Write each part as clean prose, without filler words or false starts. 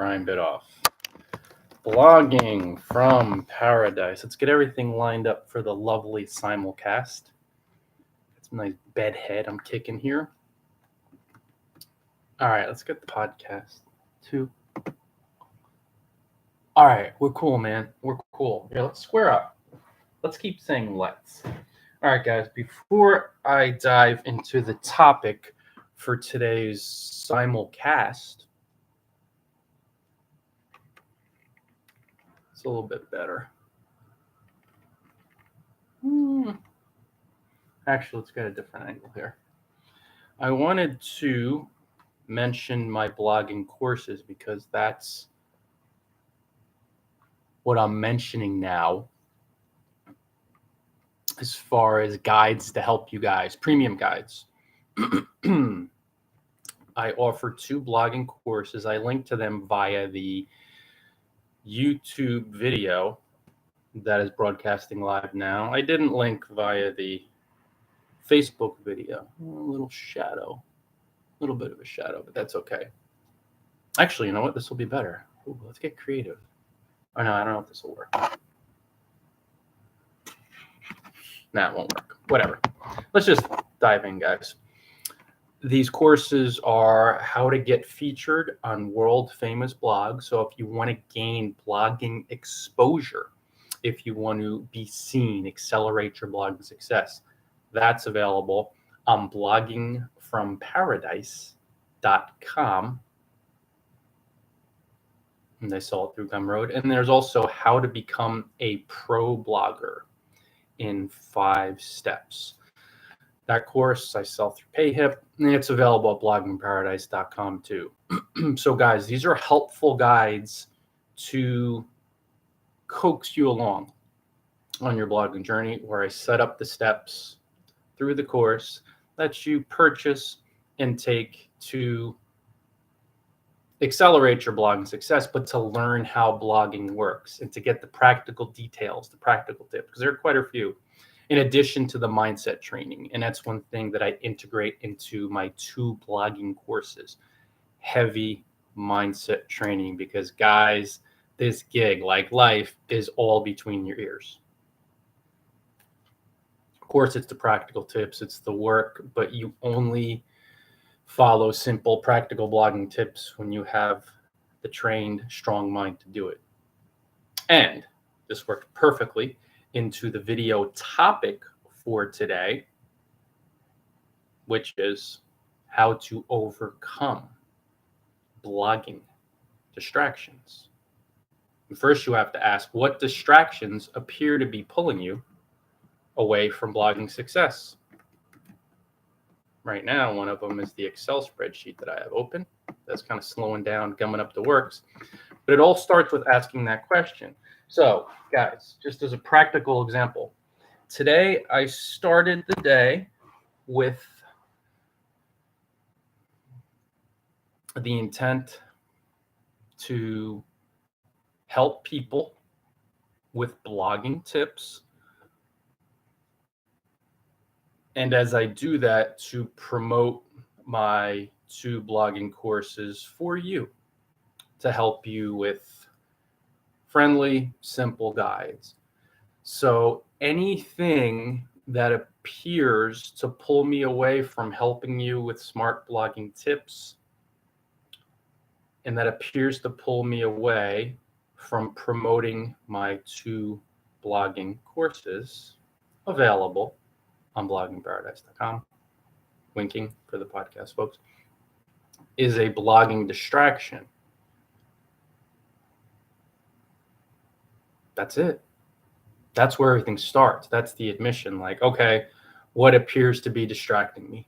prime bit off. Blogging from Paradise. Let's get everything lined up for the lovely simulcast. It's a nice bed head I'm kicking here. All right, let's get the podcast too. All right, we're cool, man. We're cool. Yeah, let's square up. Let's keep saying let's. All right, guys, before I dive into the topic for today's simulcast, it's a little bit better. Actually, let's get a different angle here. I wanted to mention my blogging courses because that's what I'm mentioning now as far as guides to help you guys, premium guides. I offer 2 blogging courses. I link to them via the YouTube video that is broadcasting live now. I didn't link via the Facebook video. A little bit of a shadow, but that's okay. Actually, you know what? This will be better. Ooh, let's get creative. Oh, no, I don't know if this will work. Nah, it won't work. Whatever. Let's just dive in, guys. These courses are how to get featured on world famous blogs. So if you want to gain blogging exposure, if you want to be seen, accelerate your blogging success, that's available on bloggingfromparadise.com. And I saw it through Gumroad. And there's also how to become a pro blogger in 5 steps. That course I sell through PayHip, and it's available at bloggingparadise.com too. So guys, these are helpful guides to coax you along on your blogging journey, where I set up the steps through the course that you purchase and take to accelerate your blogging success, but to learn how blogging works and to get the practical details, the practical tips, because there are quite a few, in addition to the mindset training. And that's one thing that I integrate into my 2 blogging courses, heavy mindset training, because guys, this gig, like life, is all between your ears. Of course, it's the practical tips, it's the work, but you only follow simple, practical blogging tips when you have the trained, strong mind to do it. And this worked perfectly into the video topic for today, which is how to overcome blogging distractions. First, you have to ask, what distractions appear to be pulling you away from blogging success? Right now, one of them is the Excel spreadsheet that I have open. That's kind of slowing down, gumming up the works. But it all starts with asking that question. So, guys, just as a practical example, today I started the day with the intent to help people with blogging tips. And as I do that, to promote my 2 blogging courses for you to help you with friendly, simple guides. So anything that appears to pull me away from helping you with smart blogging tips, and that appears to pull me away from promoting my 2 blogging courses, available on bloggingparadise.com, winking for the podcast folks, is a blogging distraction. That's it. That's where everything starts. That's the admission. Like, okay, what appears to be distracting me?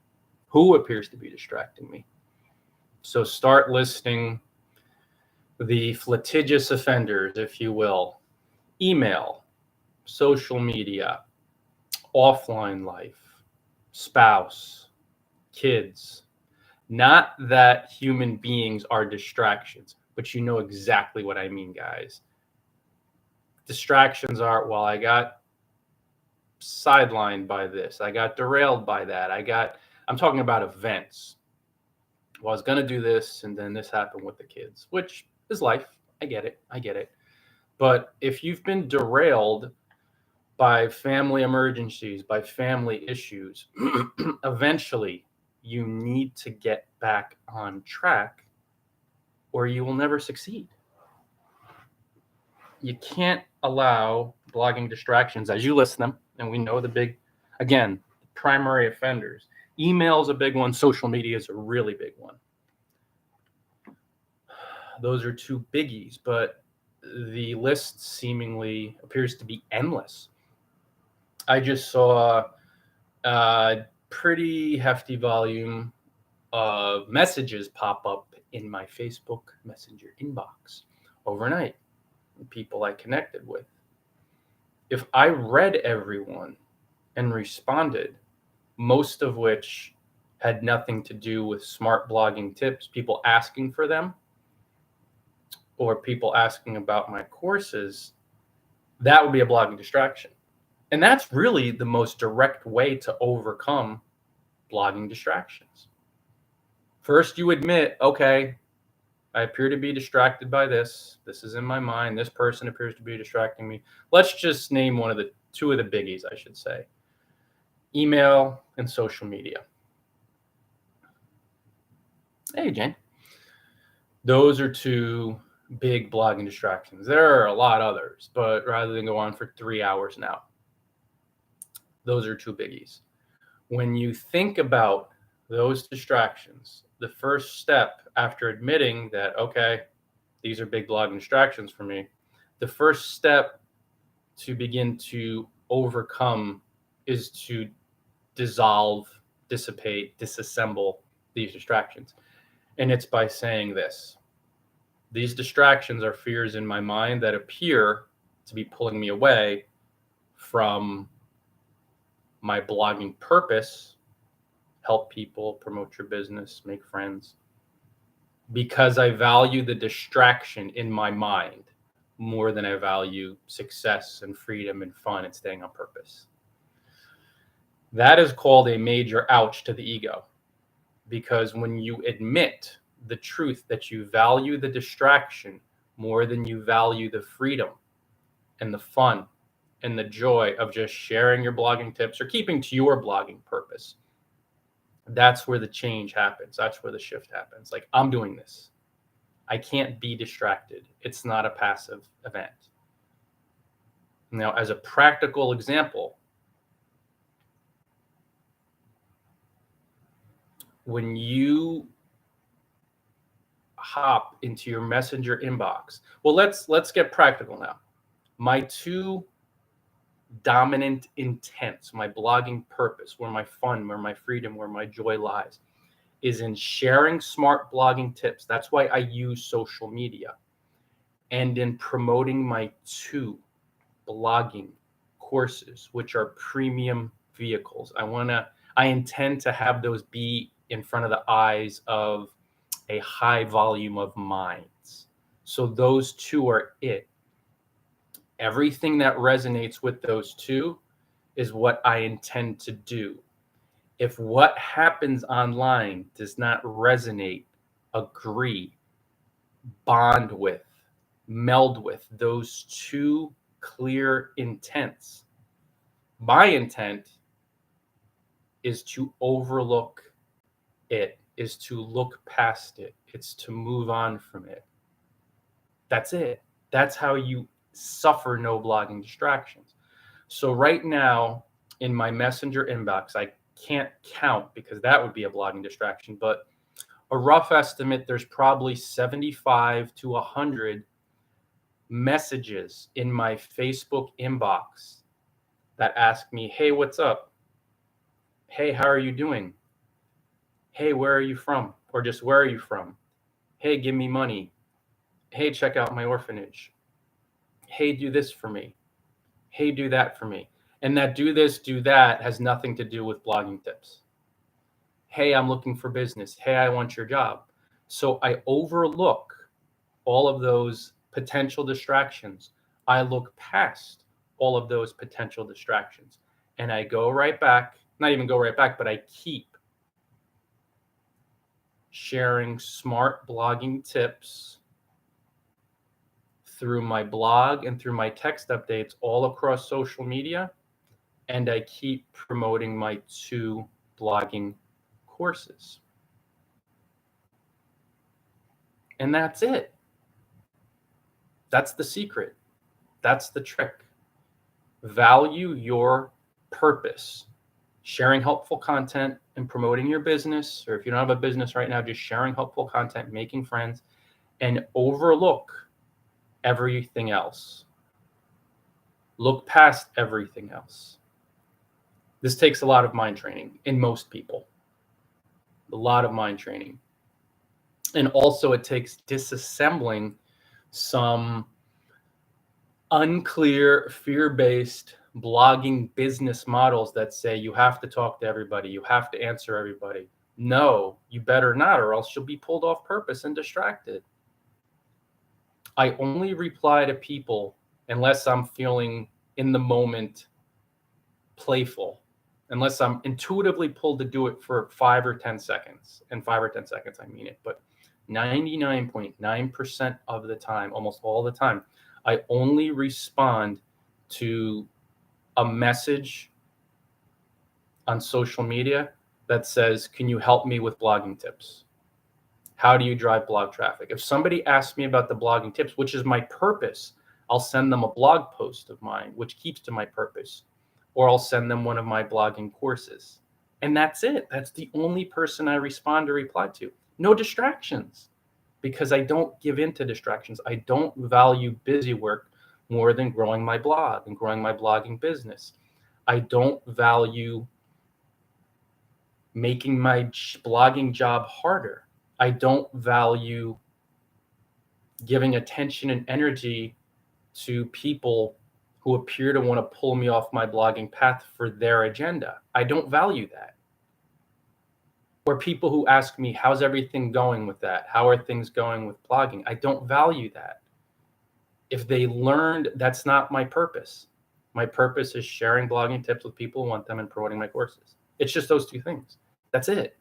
Who appears to be distracting me? So start listing the litigious offenders, if you will. Email, social media, offline life, spouse, kids. Not that human beings are distractions, but you know exactly what I mean, guys. Distractions are, well, I got sidelined by this. I got derailed by that. I'm talking about events. Well, I was going to do this, and then this happened with the kids, which is life. I get it. But if you've been derailed by family emergencies, by family issues, eventually you need to get back on track or you will never succeed. You can't allow blogging distractions as you list them. And we know the big, again, primary offenders. Email is a big one. Social media is a really big one. Those are two biggies, but the list seemingly appears to be endless. I just saw a pretty hefty volume of messages pop up in my Facebook Messenger inbox overnight. People I connected with. If I read everyone and responded, most of which had nothing to do with smart blogging tips, people asking for them, or people asking about my courses, that would be a blogging distraction. And that's really the most direct way to overcome blogging distractions. First, you admit, okay, I appear to be distracted by this. This is in my mind. This person appears to be distracting me. Let's just name two of the biggies, I should say. Email and social media. Hey, Jane. Those are two big blogging distractions. There are a lot others, but rather than go on for 3 hours now, those are two biggies. When you think about those distractions, the first step after admitting that, okay, these are big blogging distractions for me, the first step to begin to overcome is to dissolve, dissipate, disassemble these distractions. And it's by saying this. These distractions are fears in my mind that appear to be pulling me away from my blogging purpose, help people, promote your business, make friends, because I value the distraction in my mind more than I value success and freedom and fun and staying on purpose. That is called a major ouch to the ego, because when you admit the truth that you value the distraction more than you value the freedom and the fun and the joy of just sharing your blogging tips or keeping to your blogging purpose, that's where the change happens. That's where the shift happens. Like, I'm doing this. I can't be distracted. It's not a passive event. Now, as a practical example, when you hop into your messenger inbox, well, let's get practical now. My two dominant intents, my blogging purpose, where my fun, where my freedom, where my joy lies, is in sharing smart blogging tips. That's why I use social media, and in promoting my two blogging courses, which are premium vehicles. I intend to have those be in front of the eyes of a high volume of minds. So those two are it. Everything that resonates with those two is what I intend to do. If what happens online does not resonate, agree, bond with, meld with those two clear intents, my intent is to overlook it, is to look past it. It's to move on from it. That's it. That's how you suffer no blogging distractions. So right now in my messenger inbox, I can't count because that would be a blogging distraction, but a rough estimate, there's probably 75 to 100 messages in my Facebook inbox that ask me, hey, what's up? Hey, how are you doing? Hey, where are you from? Or just, where are you from? Hey, give me money. Hey, check out my orphanage. Hey, do this for me. Hey, do that for me. And that do this, do that has nothing to do with blogging tips. Hey, I'm looking for business. Hey, I want your job. So I overlook all of those potential distractions. I look past all of those potential distractions. And I go right back, not even go right back, but I keep sharing smart blogging tips through my blog and through my text updates all across social media. And I keep promoting my 2 blogging courses. And that's it. That's the secret. That's the trick. Value your purpose. Sharing helpful content and promoting your business, or if you don't have a business right now, just sharing helpful content, making friends, and overlook everything else. Look past everything else. This takes a lot of mind training in most people. A lot of mind training. And also it takes disassembling some unclear, fear-based blogging business models that say you have to talk to everybody, you have to answer everybody. No, you better not, or else you'll be pulled off purpose and distracted. I only reply to people unless I'm feeling in the moment playful, unless I'm intuitively pulled to do it for 5 or 10 seconds. And 5 or 10 seconds, I mean it. But 99.9% of the time, almost all the time, I only respond to a message on social media that says, can you help me with blogging tips? How do you drive blog traffic? If somebody asks me about the blogging tips, which is my purpose, I'll send them a blog post of mine, which keeps to my purpose, or I'll send them one of my blogging courses. And that's it. That's the only person I respond or reply to. No distractions, because I don't give in to distractions. I don't value busy work more than growing my blog and growing my blogging business. I don't value making my blogging job harder. I don't value giving attention and energy to people who appear to want to pull me off my blogging path for their agenda. I don't value that. Or people who ask me, how's everything going with that? How are things going with blogging? I don't value that. If they learned, that's not my purpose. My purpose is sharing blogging tips with people who want them and promoting my courses. It's just those 2 things. That's it.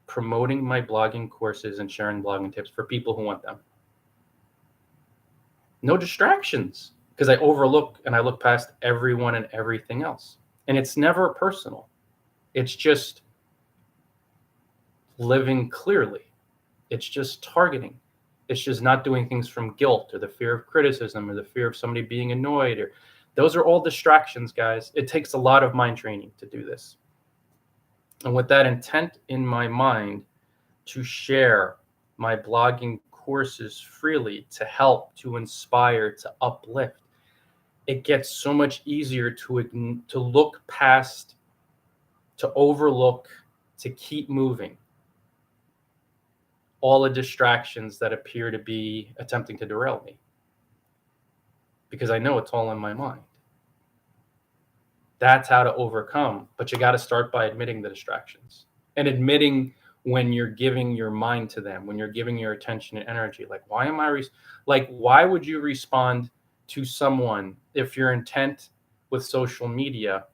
Promoting my blogging courses and sharing blogging tips for people who want them. No distractions, because I overlook and I look past everyone and everything else. And it's never personal. It's just living clearly. It's just targeting. It's just not doing things from guilt or the fear of criticism or the fear of somebody being annoyed. Or those are all distractions, guys. It takes a lot of mind training to do this. And with that intent in my mind to share my blogging courses freely, to help, to inspire, to uplift, it gets so much easier to look past, to overlook, to keep moving all the distractions that appear to be attempting to derail me, because I know it's all in my mind. That's how to overcome. But you got to start by admitting the distractions and admitting when you're giving your mind to them, when you're giving your attention and energy. Like, why am I why would you respond to someone if your intent with social media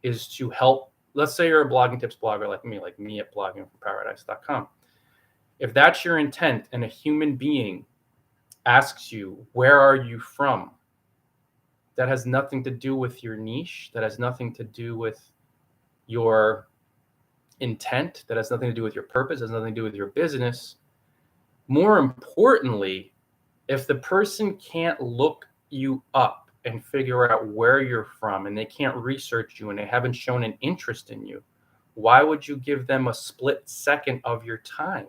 is to help? Let's say you're a blogging tips blogger like me at bloggingfromparadise.com. If that's your intent and a human being asks you, where are you from? That has nothing to do with your niche. That has nothing to do with your intent. That has nothing to do with your purpose. Has nothing to do with your business. More importantly, if the person can't look you up and figure out where you're from, and they can't research you, and they haven't shown an interest in you, why would you give them a split second of your time?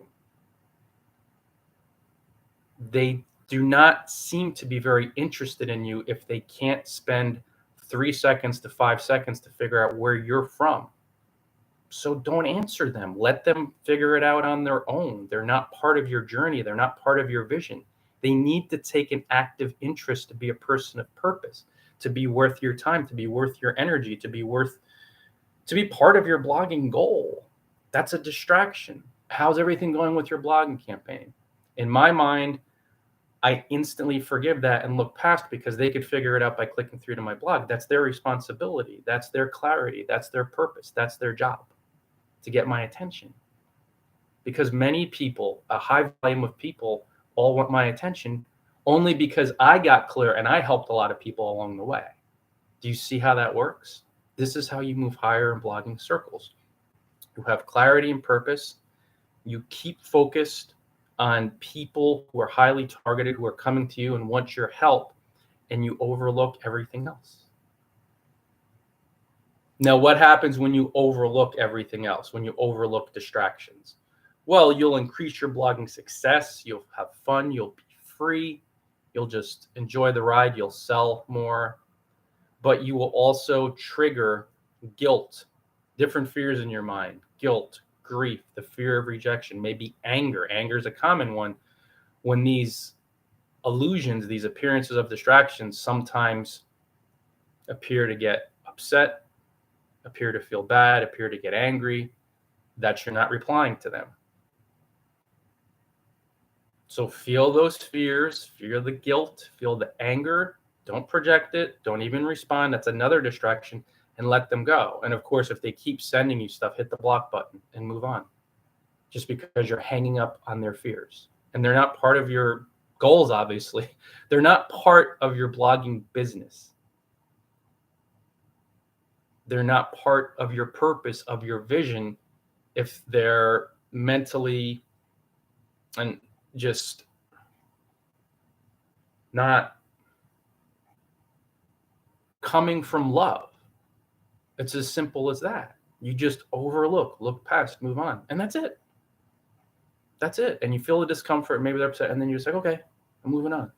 They do not seem to be very interested in you if they can't spend 3 seconds to 5 seconds to figure out where you're from. So don't answer them. Let them figure it out on their own. They're not part of your journey. They're not part of your vision. They need to take an active interest to be a person of purpose, to be worth your time, to be worth your energy, to be part of your blogging goal. That's a distraction. How's everything going with your blogging campaign? In my mind, I instantly forgive that and look past, because they could figure it out by clicking through to my blog. That's their responsibility. That's their clarity. That's their purpose. That's their job, to get my attention. Because many people, a high volume of people, all want my attention only because I got clear and I helped a lot of people along the way. Do you see how that works? This is how you move higher in blogging circles. You have clarity and purpose. You keep focused on people who are highly targeted, who are coming to you and want your help, and you overlook everything else. Now, what happens when you overlook everything else, when you overlook distractions? Well, you'll increase your blogging success. You'll have fun. You'll be free. You'll just enjoy the ride. You'll sell more. But you will also trigger guilt, different fears in your mind, guilt, grief, the fear of rejection, maybe anger. Anger is a common one when these illusions, these appearances of distractions sometimes appear to get upset, appear to feel bad, appear to get angry, that you're not replying to them. So feel those fears, feel the guilt, feel the anger. Don't project it. Don't even respond. That's another distraction, and let them go. And of course, if they keep sending you stuff, hit the block button and move on, just because you're hanging up on their fears. And they're not part of your goals, obviously. They're not part of your blogging business. They're not part of your purpose, of your vision, if they're mentally and just not coming from love. It's as simple as that. You just overlook, look past, move on. And that's it. That's it. And you feel the discomfort, maybe they're upset, and then you're just like, okay, I'm moving on.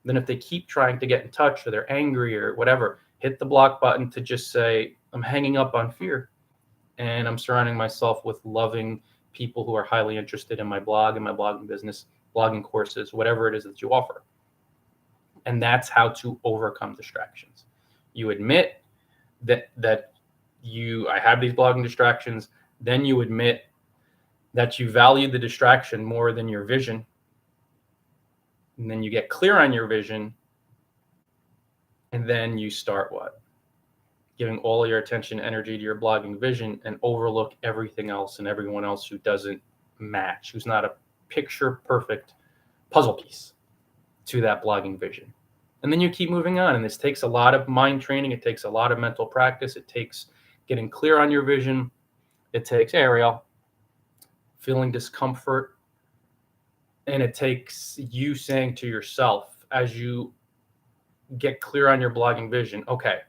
Then if they keep trying to get in touch or they're angry or whatever, hit the block button to just say, I'm hanging up on fear. And I'm surrounding myself with loving people who are highly interested in my blog and my blogging business, blogging courses, whatever it is that you offer. And that's how to overcome distractions. You admit that I have these blogging distractions. Then you admit that you value the distraction more than your vision. And then you get clear on your vision. And then you start what? Giving all your attention, energy to your blogging vision, and overlook everything else and everyone else who doesn't match, who's not a picture perfect puzzle piece to that blogging vision. And then you keep moving on. And this takes a lot of mind training. It takes a lot of mental practice. It takes getting clear on your vision. It takes, hey, Ariel, feeling discomfort. And it takes you saying to yourself, as you get clear on your blogging vision, okay,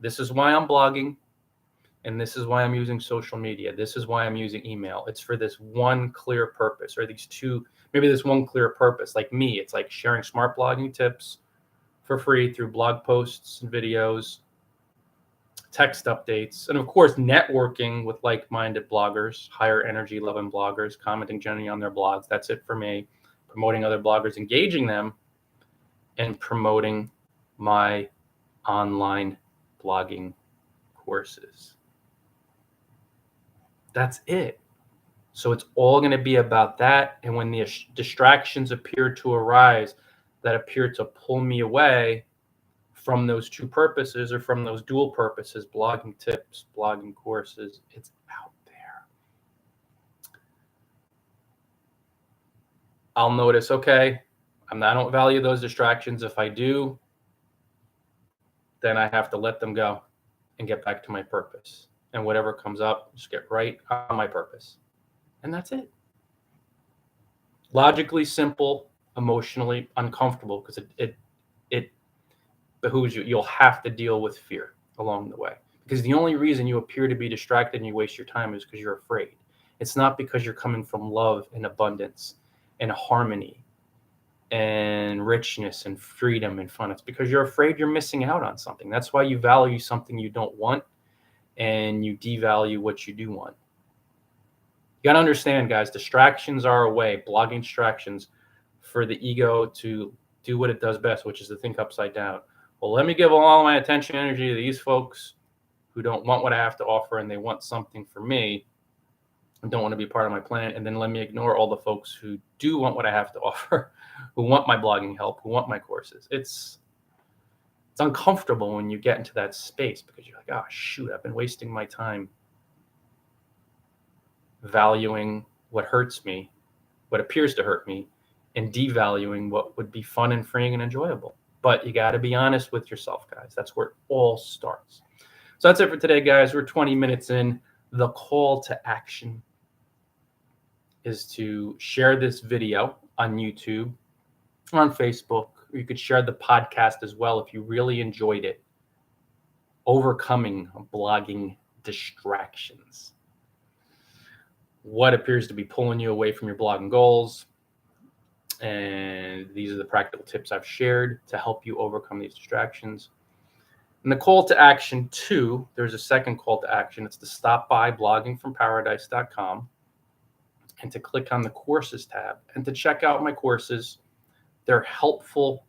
this is why I'm blogging. And this is why I'm using social media. This is why I'm using email. It's for this one clear purpose, or these two, maybe this one clear purpose. Like me, it's like sharing smart blogging tips for free through blog posts and videos, text updates, and of course, networking with like-minded bloggers, higher energy loving bloggers, commenting generally on their blogs. That's it for me. Promoting other bloggers, engaging them, and promoting my online blogging courses. That's it. So it's all going to be about that. And when the distractions appear to arise that appear to pull me away from those two purposes or from those dual purposes, blogging tips, blogging courses, it's out there. I'll notice, okay, I don't value those distractions. If I do, then I have to let them go and get back to my purpose. And whatever comes up, just get right on my purpose. And that's it. Logically simple, emotionally uncomfortable, because it behooves you. You'll have to deal with fear along the way, because the only reason you appear to be distracted and you waste your time is because you're afraid. It's not because you're coming from love and abundance and harmony and richness and freedom and fun. It's because you're afraid you're missing out on something. That's why you value something you don't want and you devalue what you do want. You got to understand, guys, distractions are a way, blogging distractions, for the ego to do what it does best, which is to think upside down. Well, let me give all my attention and energy to these folks who don't want what I have to offer, and they want something for me and don't want to be part of my plan. And then let me ignore all the folks who do want what I have to offer, who want my blogging help, who want my courses. It's uncomfortable when you get into that space, because you're like, oh, shoot, I've been wasting my time valuing what hurts me, what appears to hurt me, and devaluing what would be fun and freeing and enjoyable. But you got to be honest with yourself, guys. That's where it all starts. So that's it for today, guys. We're 20 minutes in. The call to action is to share this video on YouTube or on Facebook. Or you could share the podcast as well if you really enjoyed it. Overcoming blogging distractions. What appears to be pulling you away from your blogging goals. And these are the practical tips I've shared to help you overcome these distractions. And the call to action 2, there's a second call to action. It's to stop by bloggingfromparadise.com and to click on the courses tab and to check out my courses. They're helpful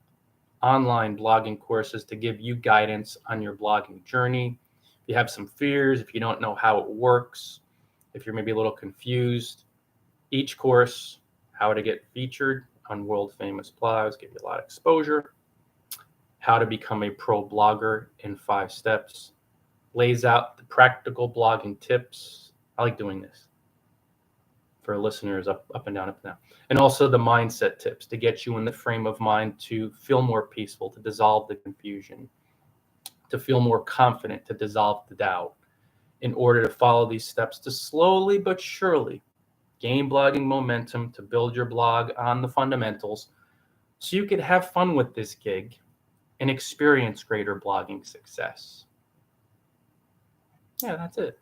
online blogging courses to give you guidance on your blogging journey. If you have some fears, if you don't know how it works, if you're maybe a little confused, each course, how to get featured on world famous blogs, give you a lot of exposure, how to become a pro blogger in 5 steps, lays out the practical blogging tips. I like doing this for listeners up and down, and also the mindset tips to get you in the frame of mind to feel more peaceful, to dissolve the confusion, to feel more confident, to dissolve the doubt, in order to follow these steps to slowly but surely gain blogging momentum, to build your blog on the fundamentals so you could have fun with this gig and experience greater blogging success. Yeah, that's it.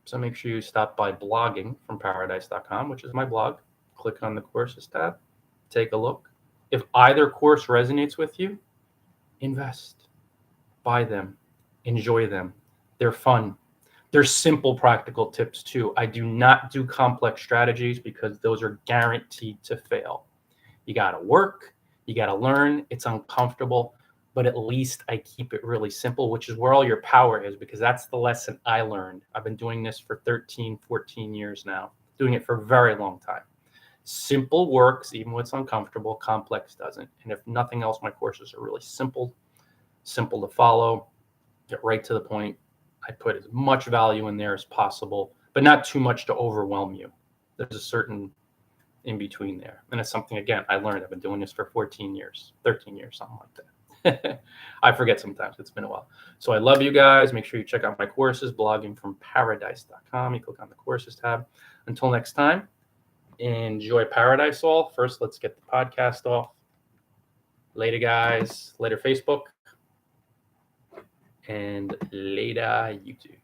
So make sure you stop by bloggingfromparadise.com, which is my blog. Click on the courses tab, take a look. If either course resonates with you, invest, buy them, enjoy them. They're fun. They're simple, practical tips too. I do not do complex strategies because those are guaranteed to fail. You got to work, you got to learn. It's uncomfortable, but at least I keep it really simple, which is where all your power is, because that's the lesson I learned. I've been doing this for 13, 14 years now, doing it for a very long time. Simple works, even when it's uncomfortable. Complex doesn't. And if nothing else, my courses are really simple to follow, get right to the point. I put as much value in there as possible, but not too much to overwhelm you. There's a certain in between there. And it's something, again, I learned. I've been doing this for 14 years, 13 years, something like that. I forget sometimes. It's been a while. So I love you guys. Make sure you check out my courses, bloggingfromparadise.com. You click on the courses tab. Until next time, enjoy paradise all. First, let's get the podcast off. Later, guys. Later, Facebook. And later, YouTube.